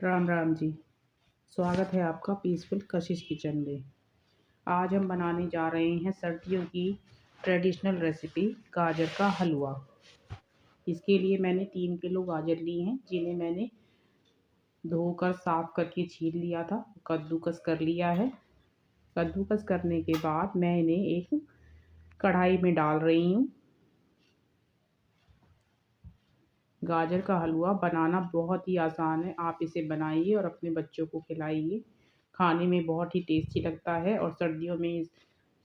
राम राम जी। स्वागत है आपका पीसफुल कशिश किचन में। आज हम बनाने जा रहे हैं सर्दियों की ट्रेडिशनल रेसिपी गाजर का हलवा। इसके लिए मैंने 3 किलो गाजर ली हैं, जिन्हें मैंने धोकर साफ करके छील लिया था, कद्दूकस कर लिया है। कद्दूकस करने के बाद मैं इन्हें एक कढ़ाई में डाल रही हूँ। गाजर का हलवा बनाना बहुत ही आसान है। आप इसे बनाइए और अपने बच्चों को खिलाइए। खाने में बहुत ही टेस्टी लगता है और सर्दियों में इस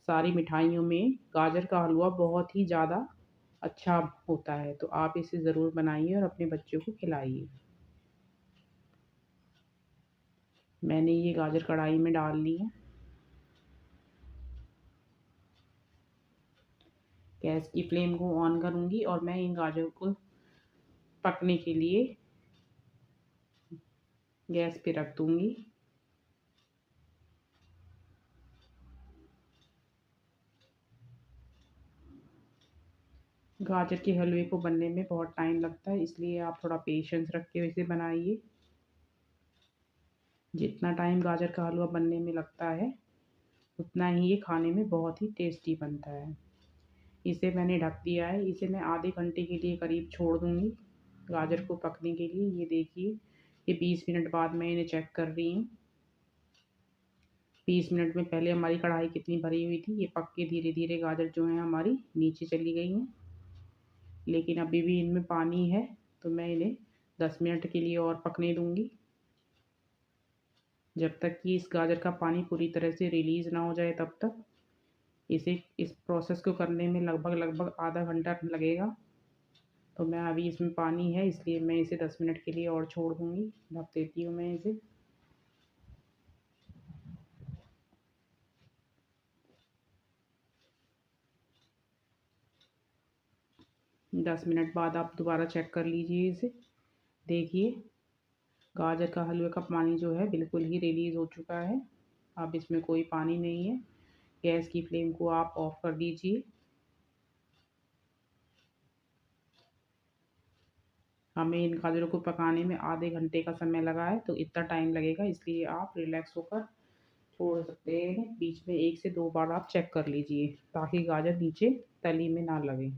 सारी मिठाइयों में गाजर का हलवा बहुत ही ज़्यादा अच्छा होता है। तो आप इसे ज़रूर बनाइए और अपने बच्चों को खिलाइए। मैंने ये गाजर कढ़ाई में डाल ली है। गैस की फ्लेम को ऑन करूँगी और मैं इन गाजर को पकने के लिए गैस पे रख दूँगी। गाजर के हलवे को बनने में बहुत टाइम लगता है, इसलिए आप थोड़ा पेशेंस रख के इसे बनाइए। जितना टाइम गाजर का हलवा बनने में लगता है, उतना ही ये खाने में बहुत ही टेस्टी बनता है। इसे मैंने ढक दिया है। इसे मैं आधे घंटे के लिए करीब छोड़ दूँगी गाजर को पकने के लिए। ये देखिए, ये 20 मिनट बाद मैं इन्हें चेक कर रही हूँ। 20 मिनट में पहले हमारी कढ़ाई कितनी भरी हुई थी, ये पक के धीरे-धीरे गाजर जो हैं हमारी नीचे चली गई हैं। लेकिन अभी भी इनमें पानी है, तो मैं इन्हें 10 मिनट के लिए और पकने दूँगी। जब तक कि इस गाजर का पानी पूरी तरह से रिलीज़ ना हो जाए, तब तक इस प्रोसेस को करने में लगभग आधा घंटा लगेगा। तो मैं अभी इसमें पानी है, इसलिए मैं इसे 10 मिनट के लिए और छोड़ दूँगी। ढक देती हूँ मैं इसे। दस मिनट बाद आप दोबारा चेक कर लीजिए इसे। देखिए, गाजर का हलवे का पानी जो है बिल्कुल ही रिलीज़ हो चुका है। अब इसमें कोई पानी नहीं है। गैस की फ्लेम को आप ऑफ़ कर दीजिए। हमें इन गाजरों को पकाने में आधे घंटे का समय लगा है, तो इतना टाइम लगेगा, इसलिए आप रिलैक्स होकर छोड़ सकते हैं। बीच में 1 से 2 बार आप चेक कर लीजिए, ताकि गाजर नीचे तली में ना लगे।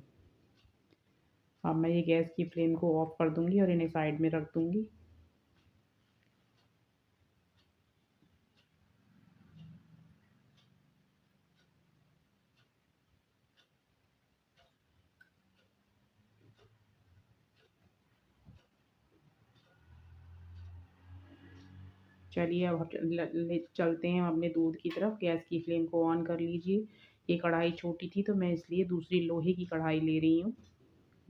अब मैं ये गैस की फ्लेम को ऑफ़ कर दूँगी और इन्हें साइड में रख दूँगी। चलिए, अब चलते हैं अपने दूध की तरफ। गैस की फ्लेम को ऑन कर लीजिए। ये कढ़ाई छोटी थी, तो मैं इसलिए दूसरी लोहे की कढ़ाई ले रही हूँ।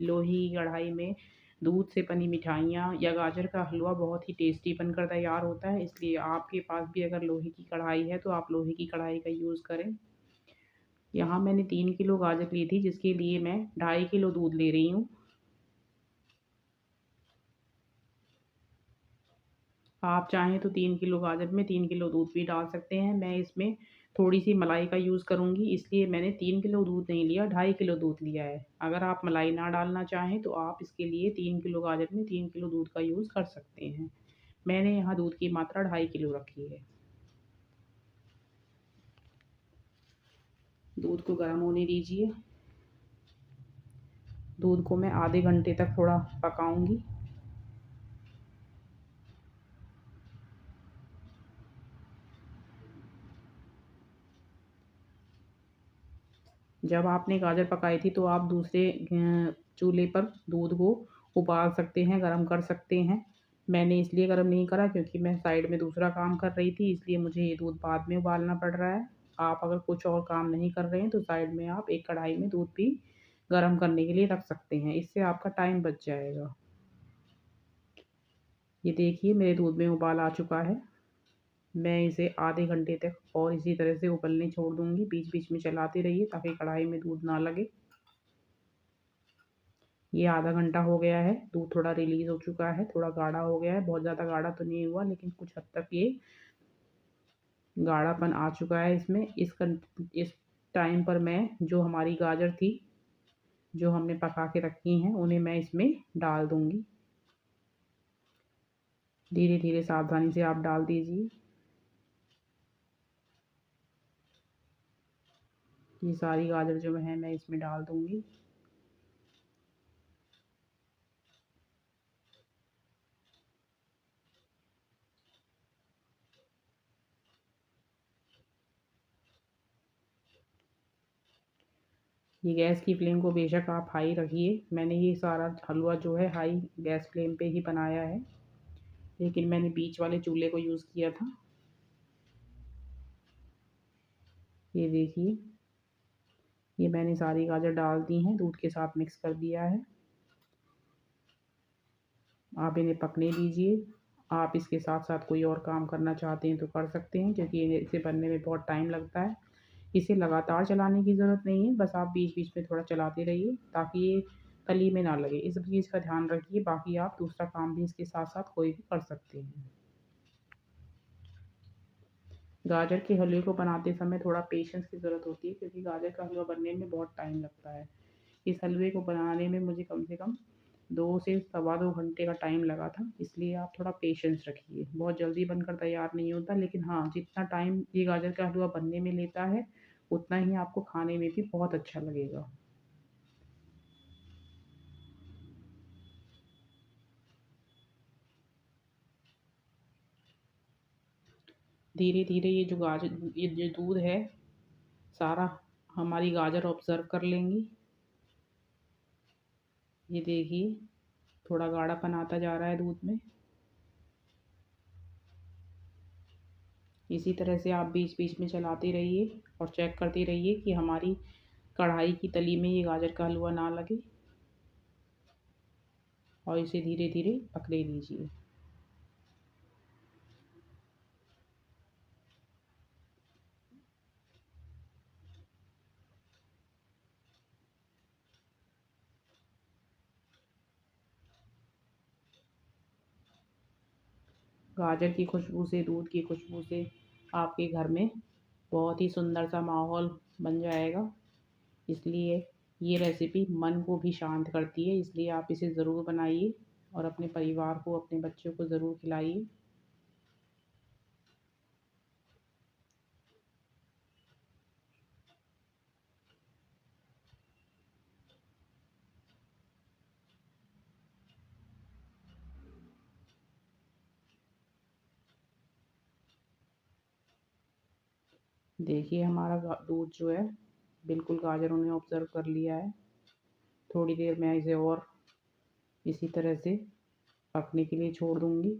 लोहे की कढ़ाई में दूध से बनी मिठाइयाँ या गाजर का हलवा बहुत ही टेस्टी बनकर तैयार होता है, इसलिए आपके पास भी अगर लोहे की कढ़ाई है, तो आप लोहे की कढ़ाई का यूज़ करें। यहाँ मैंने 3 किलो गाजर ली थी, जिसके लिए मैं 2.5 किलो दूध ले रही हूँ। आप चाहें तो 3 किलो गाजर में 3 किलो दूध भी डाल सकते हैं। मैं इसमें थोड़ी-सी मलाई का यूज़ करूँगी, इसलिए मैंने 3 किलो दूध नहीं लिया, 2.5 किलो दूध लिया है। अगर आप मलाई ना डालना चाहें, तो आप इसके लिए 3 किलो गाजर में 3 किलो दूध का यूज़ कर सकते हैं। मैंने यहाँ दूध की मात्रा 2.5 किलो रखी है। दूध को गर्म होने दीजिए। दूध को मैं आधे घंटे तक थोड़ा पकाऊँगी। जब आपने गाजर पकाई थी, तो आप दूसरे चूल्हे पर दूध को उबाल सकते हैं, गरम कर सकते हैं। मैंने इसलिए गरम नहीं करा, क्योंकि मैं साइड में दूसरा काम कर रही थी, इसलिए मुझे ये दूध बाद में उबालना पड़ रहा है। आप अगर कुछ और काम नहीं कर रहे हैं, तो साइड में आप एक कढ़ाई में दूध भी गरम करने के लिए रख सकते हैं। इससे आपका टाइम बच जाएगा। ये देखिए, मेरे दूध में उबाल आ चुका है। मैं इसे आधे घंटे तक और इसी तरह से उबलने छोड़ दूँगी। बीच-बीच में चलाते रहिए, ताकि कढ़ाई में दूध ना लगे। ये आधा घंटा हो गया है। दूध थोड़ा रिलीज़ हो चुका है, थोड़ा गाढ़ा हो गया है। बहुत ज़्यादा गाढ़ा तो नहीं हुआ, लेकिन कुछ हद तक ये गाढ़ापन आ चुका है इसमें। इस टाइम पर मैं जो हमारी गाजर थी, जो हमने पका के रखी हैं, उन्हें मैं इसमें डाल दूँगी। धीरे धीरे सावधानी से आप डाल दीजिए। ये सारी गाजर जो है मैं इसमें डाल दूँगी। ये गैस की फ्लेम को बेशक आप हाई रखिए। मैंने ये सारा हलवा जो है हाई गैस फ्लेम पे ही बनाया है, लेकिन मैंने बीच वाले चूल्हे को यूज़ किया था। ये देखिए, ये मैंने सारी गाजर डाल दी हैं, दूध के साथ मिक्स कर दिया है। आप इन्हें पकने दीजिए। आप इसके साथ-साथ कोई और काम करना चाहते हैं तो कर सकते हैं, क्योंकि इसे बनने में बहुत टाइम लगता है। इसे लगातार चलाने की ज़रूरत नहीं है, बस आप बीच-बीच में थोड़ा चलाते रहिए ताकि ये तली में ना लगे। इस चीज़ का ध्यान रखिए, बाकी आप दूसरा काम भी इसके साथ-साथ कोई भी कर सकते हैं। गाजर के हलवे को बनाते समय थोड़ा पेशेंस की ज़रूरत होती है, क्योंकि गाजर का हलवा बनने में बहुत टाइम लगता है। इस हलवे को बनाने में मुझे कम से कम 2 से सवा 2 घंटे का टाइम लगा था, इसलिए आप थोड़ा पेशेंस रखिए। बहुत जल्दी बनकर तैयार नहीं होता, लेकिन हाँ, जितना टाइम ये गाजर का हलवा बनने में लेता है, उतना ही आपको खाने में भी बहुत अच्छा लगेगा। धीरे-धीरे ये जो दूध है, सारा हमारी गाजर ऑब्ज़र्व कर लेंगी। ये देखिए, थोड़ा गाढ़ापन आता जा रहा है दूध में। इसी तरह से आप बीच-बीच में चलाते रहिए और चेक करते रहिए कि हमारी कढ़ाई की तली में ये गाजर का हलवा ना लगे, और इसे धीरे-धीरे पकने दीजिए। गाजर की खुशबू से, दूध की खुशबू से आपके घर में बहुत ही सुंदर सा माहौल बन जाएगा। इसलिए ये रेसिपी मन को भी शांत करती है, इसलिए आप इसे ज़रूर बनाइए और अपने परिवार को, अपने बच्चों को ज़रूर खिलाइए। देखिए, हमारा दूध जो है बिल्कुल गाजरों ने ऑब्ज़र्व कर लिया है। थोड़ी देर मैं इसे और इसी तरह से पकने के लिए छोड़ दूँगी।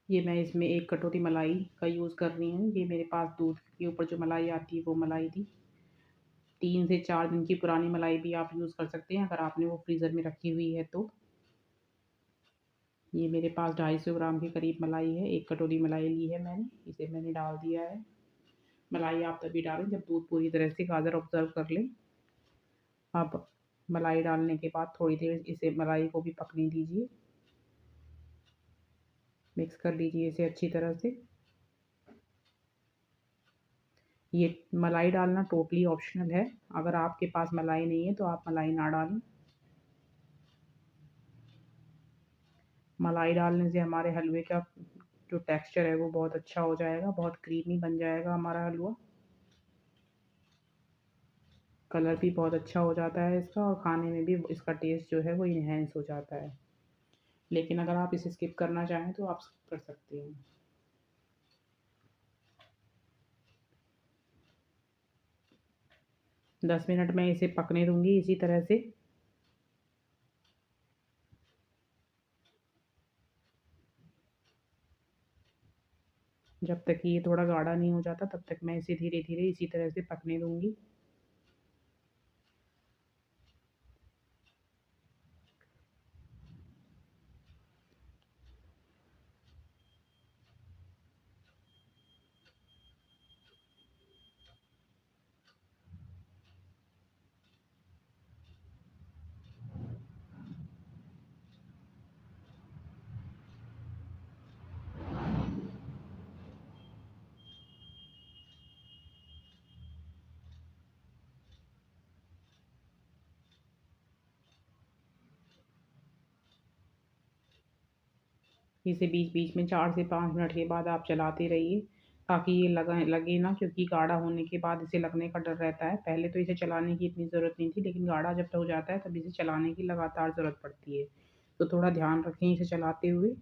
ये मैं इसमें 1 कटोरी मलाई का यूज़ कर रही हूँ। ये मेरे पास दूध के ऊपर जो मलाई आती है वो मलाई थी। 3 से 4 दिन की पुरानी मलाई भी आप यूज़ कर सकते हैं, अगर आपने वो फ्रीज़र में रखी हुई है तो। ये मेरे पास 250 ग्राम के करीब मलाई है, 1 कटोरी मलाई ली है मैंने, इसे मैंने डाल दिया है। मलाई आप तभी डालें जब दूध पूरी तरह से गाजर ऑब्ज़र्व कर ले। आप मलाई डालने के बाद थोड़ी देर इसे मलाई को भी पकने दीजिए। मिक्स कर लीजिए इसे अच्छी तरह से। ये मलाई डालना टोटली ऑप्शनल है, अगर आपके पास मलाई नहीं है तो आप मलाई ना डालें। मलाई डालने से हमारे हलवे का जो टेक्सचर है वो बहुत अच्छा हो जाएगा, बहुत क्रीमी बन जाएगा हमारा हलवा। कलर भी बहुत अच्छा हो जाता है इसका, और खाने में भी इसका टेस्ट जो है वो इन्हेंस हो जाता है। लेकिन अगर आप इसे स्किप करना चाहें तो आप स्किप कर सकते हैं। 10 मिनट मैं इसे पकने दूँगी इसी तरह से। जब तक कि ये थोड़ा गाढ़ा नहीं हो जाता तब तक मैं इसे धीरे-धीरे इसी तरह से पकने दूँगी। इसे बीच बीच में 4 से 5 मिनट के बाद आप चलाते रहिए, ताकि ये लगे ना, क्योंकि गाढ़ा होने के बाद इसे लगने का डर रहता है। पहले तो इसे चलाने की इतनी ज़रूरत नहीं थी, लेकिन गाढ़ा जब हो जाता है तब इसे चलाने की लगातार ज़रूरत पड़ती है। तो थोड़ा ध्यान रखें इसे चलाते हुए।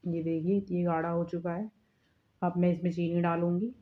ये देखिए, ये गाढ़ा हो चुका है। अब मैं इसमें चीनी डालूँगी।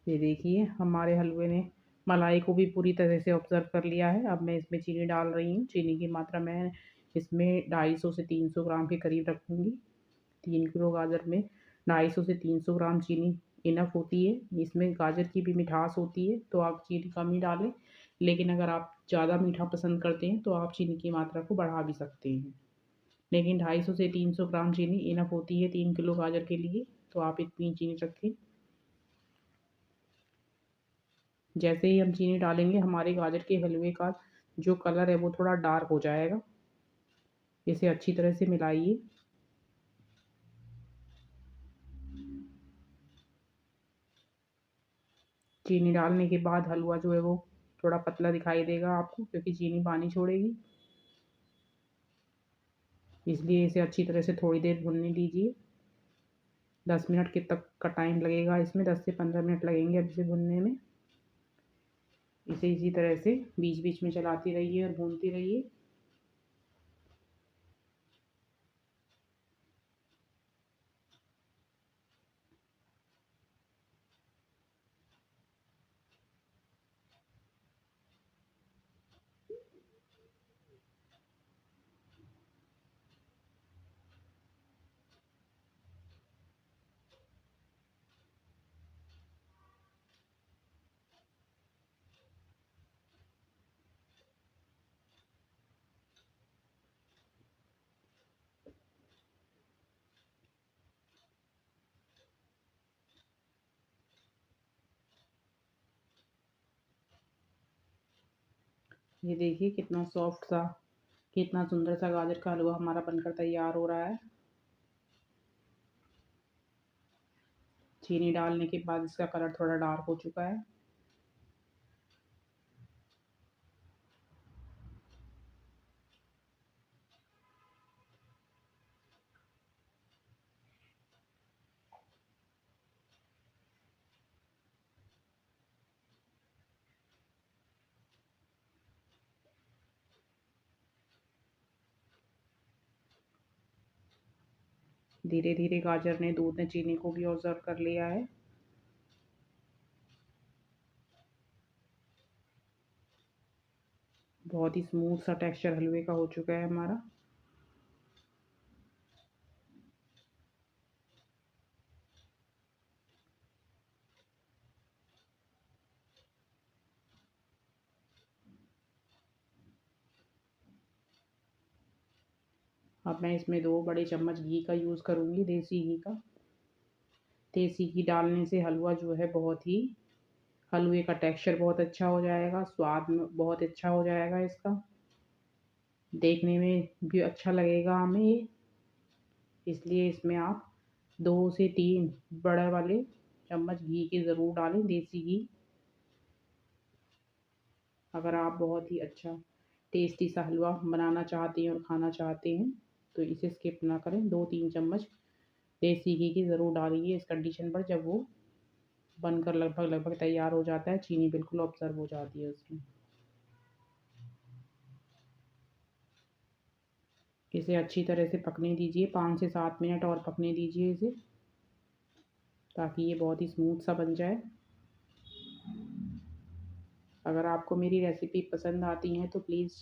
ये देखिए, हमारे हलवे ने मलाई को भी पूरी तरह से ऑब्ज़र्व कर लिया है। अब मैं इसमें चीनी डाल रही हूँ। चीनी की मात्रा मैं इसमें 250 से 300 ग्राम के करीब रखूँगी। 3 किलो गाजर में 250 से 300 ग्राम चीनी इनफ होती है। इसमें गाजर की भी मिठास होती है, तो आप चीनी कम ही डालें। लेकिन अगर आप ज़्यादा मीठा पसंद करते हैं, तो आप चीनी की मात्रा को बढ़ा भी सकते हैं। लेकिन 250 से 300 ग्राम चीनी इनफ होती है 3 किलो गाजर के लिए, तो आप इतनी चीनी रखें। जैसे ही हम चीनी डालेंगे, हमारे गाजर के हलवे का जो कलर है वो थोड़ा डार्क हो जाएगा। इसे अच्छी तरह से मिलाइए। चीनी डालने के बाद हलवा जो है वो थोड़ा पतला दिखाई देगा आपको, क्योंकि चीनी पानी छोड़ेगी। इसलिए इसे अच्छी तरह से थोड़ी देर भूनने दीजिए। 10 मिनट के तक का टाइम लगेगा इसमें, 10 से 15 मिनट लगेंगे अब इसे भूनने में। इसे इसी तरह से बीच-बीच में चलाती रहिए और भूनती रहिए। ये देखिए, कितना सॉफ्ट सा, कितना सुंदर सा गाजर का हलवा हमारा बनकर तैयार हो रहा है। चीनी डालने के बाद इसका कलर थोड़ा डार्क हो चुका है। धीरे-धीरे गाजर ने, दूध ने चीनी को भी ऑब्ज़र्व कर लिया है। बहुत ही स्मूथ सा टेक्सचर हलवे का हो चुका है हमारा। अब मैं इसमें 2 बड़े चम्मच घी का यूज़ करूँगी, देसी घी का। देसी घी डालने से हलवा जो है बहुत ही, हलवे का टेक्सचर बहुत अच्छा हो जाएगा, स्वाद में बहुत अच्छा हो जाएगा इसका। देखने में भी अच्छा लगेगा हमें ये। इसलिए इसमें आप 2 से 3 बड़े वाले चम्मच घी के ज़रूर डालें, देसी घी। अगर आप बहुत ही अच्छा टेस्टी सा हलवा बनाना चाहते हैं और खाना चाहते हैं, तो इसे स्किप ना करें। 2-3 चम्मच देसी घी की ज़रूर डालिए इस कंडीशन पर, जब वो बनकर लगभग तैयार हो जाता है, चीनी बिल्कुल ऑब्ज़र्व हो जाती है उसमें। इसे अच्छी तरह से पकने दीजिए, 5 से 7 मिनट और पकने दीजिए इसे, ताकि ये बहुत ही स्मूथ सा बन जाए। अगर आपको मेरी रेसिपी पसंद आती है तो प्लीज़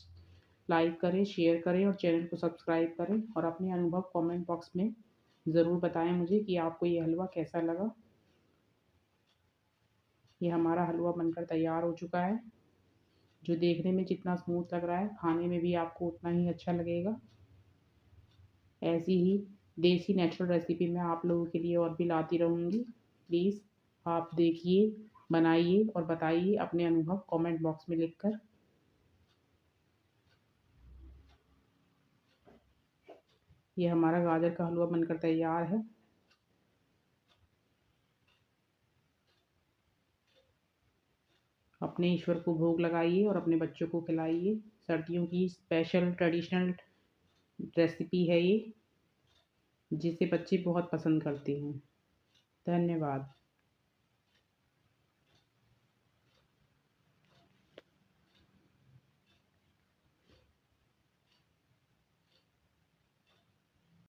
लाइक करें, शेयर करें और चैनल को सब्सक्राइब करें और अपने अनुभव कमेंट बॉक्स में ज़रूर बताएं मुझे कि आपको ये हलवा कैसा लगा। ये हमारा हलवा बनकर तैयार हो चुका है, जो देखने में जितना स्मूथ लग रहा है खाने में भी आपको उतना ही अच्छा लगेगा। ऐसी ही देसी नेचुरल रेसिपी मैं आप लोगों के लिए और भी लाती रहूँगी। प्लीज़ आप देखिए, बनाइए और बताइए अपने अनुभव कमेंट बॉक्स में लिखकर। ये हमारा गाजर का हलवा बनकर तैयार है। अपने ईश्वर को भोग लगाइए और अपने बच्चों को खिलाइए। सर्दियों की स्पेशल ट्रेडिशनल रेसिपी है ये, जिसे बच्चे बहुत पसंद करते हैं। धन्यवाद।